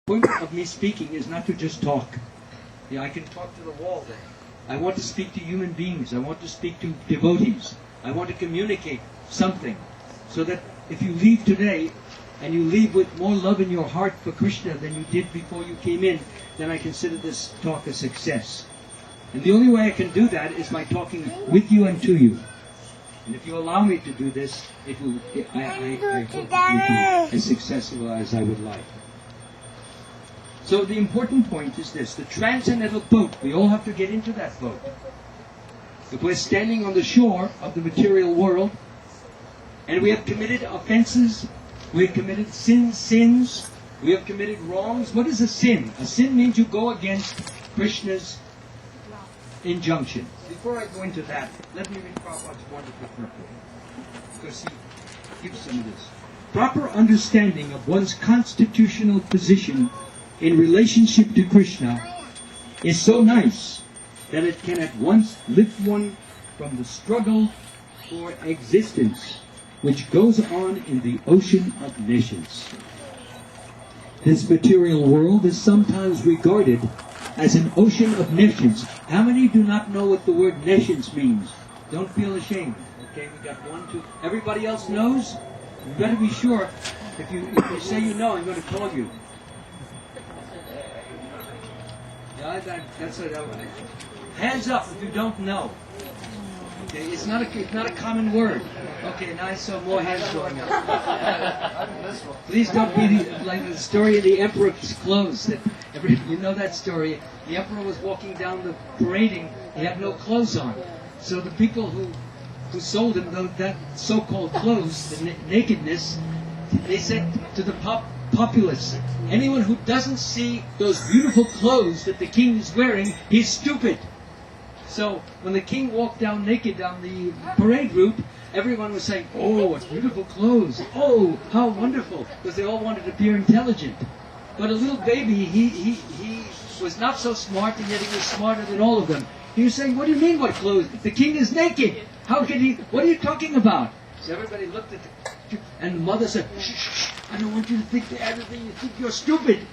The point of me speaking is not to just talk. Yeah, I can talk to the wall there. I want to speak to human beings. I want to speak to devotees. I want to communicate something so that if you leave today and you leave with more love in your heart for Krishna than you did before you came in, then I consider this talk a success. And the only way I can do that is by talking with you and to you. And if you allow me to do this, I hope it will be as successful as I would like. So the important point is this: the transcendental boat. We all have to get into that boat. If we're standing on the shore of the material world, and we have committed offenses, we have committed sins, we have committed wrongs. What is a sin? A sin means you go against Krishna's injunction. Before I go into that, let me read Prabhupada's wonderful purport, because he gives some of this. Proper understanding of one's constitutional position in relationship to Krishna is so nice that it can at once lift one from the struggle for existence which goes on in the ocean of nations. This material world is sometimes regarded as an ocean of nations. How many do not know what the word nations means? Don't feel ashamed. Okay, we got 1, 2. Everybody else knows? You better be sure. If you say you know, I'm going to call you. Yeah, that's it. Hands up if you don't know. Okay, it's not a common word. Okay, now I saw more hands going up. Please don't be like the story of the emperor's clothes. You know that story. The emperor was walking down the parading. He had no clothes on. So the people who sold him that so-called clothes, the nakedness, they said to the populace, anyone who doesn't see those beautiful clothes that the king is wearing, he's stupid. So when the king walked down naked down the parade route, everyone was saying, oh, what beautiful clothes. Oh, how wonderful. Because they all wanted to appear intelligent. But a little baby, he was not so smart, and yet he was smarter than all of them. He was saying, what do you mean what clothes? The king is naked. How can he, what are you talking about? So everybody looked at and the mother said, shh, shh, shh, I don't want you to think everything. You think you're stupid.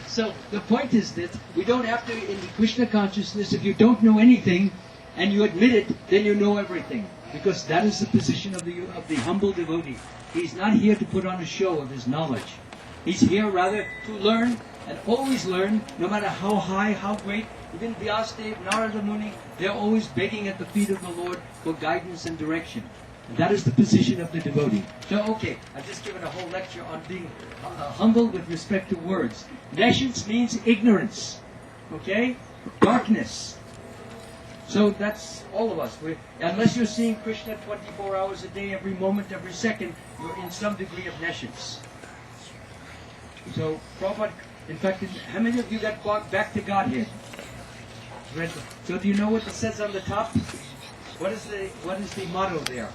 So the point is that we don't have to, in the Krishna consciousness, if you don't know anything and you admit it, then you know everything. Because that is the position of the humble devotee. He's not here to put on a show of his knowledge. He's here rather to learn and always learn, no matter how high, how great. Even Vyasadeva, Narada Muni, they're always begging at the feet of the Lord for guidance and direction. And that is the position of the devotee. So, okay, I've just given a whole lecture on being humble with respect to words. Nescience means ignorance. Okay? Darkness. So that's all of us. Unless you're seeing Krishna 24 hours a day, every moment, every second, you're in some degree of nescience. So, Prabhupada, in fact, how many of you got back to Godhead? So do you know what it says on the top? What is the motto there?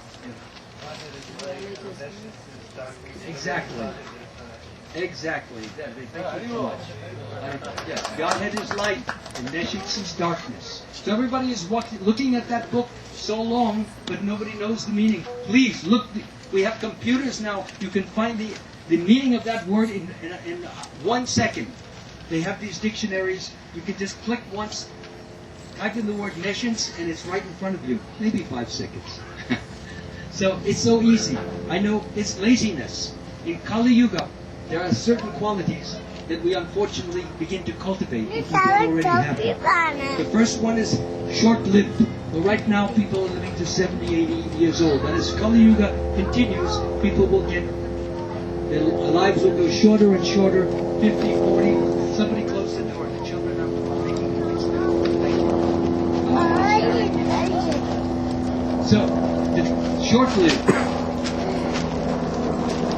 Exactly. Exactly. Thank you so much. Yes, Godhead is light and nescience is darkness. So everybody is looking at that book so long, but nobody knows the meaning. Please look. We have computers now. You can find the meaning of that word in 1 second. They have these dictionaries. You can just click once, type in the word nescience, and it's right in front of you. Maybe 5 seconds. So it's so easy. I know it's laziness. In Kali Yuga, there are certain qualities that we unfortunately begin to cultivate if we don't already have them. The first one is short-lived. Well, right now people are living to 70, 80 years old. And as Kali Yuga continues, people will get, their lives will go shorter and shorter, 50, 40. Somebody close the door. The children are making noise now. So, short-lived.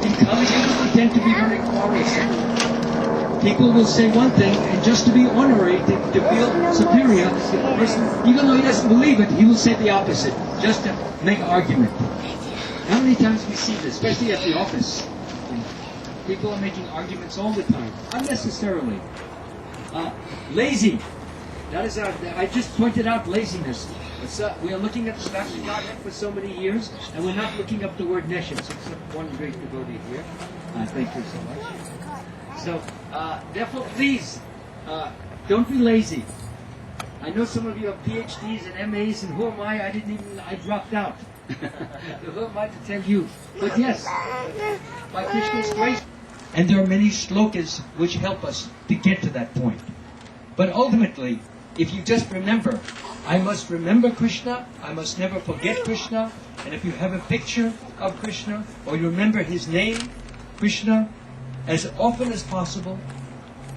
In Kali Yuga, we tend to be very quarrelsome. People will say one thing, and just to be honorary, to feel superior, the person, even though he doesn't believe it, he will say the opposite, just to make argument. How many times we see this, especially at the office? People are making arguments all the time, unnecessarily. Lazy. That is I just pointed out laziness. We are looking at the Bhakti Godhead for so many years, and we're not looking up the word nescience, except one great devotee here. Thank you so much. So, therefore, please, don't be lazy. I know some of you have PhDs and MAs, and who am I? I dropped out. So who am I to tell you? But yes, by Krishna's grace. And there are many shlokas which help us to get to that point. But ultimately, if you just remember, I must remember Krishna, I must never forget Krishna, and if you have a picture of Krishna, or you remember his name, Krishna, as often as possible,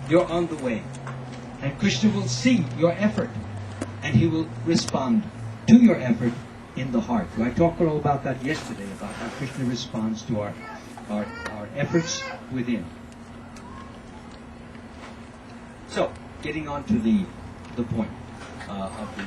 you're on the way. And Krishna will see your effort, and he will respond to your effort in the heart. I talked all about that yesterday, about how Krishna responds to our efforts within. So, getting on to the point of the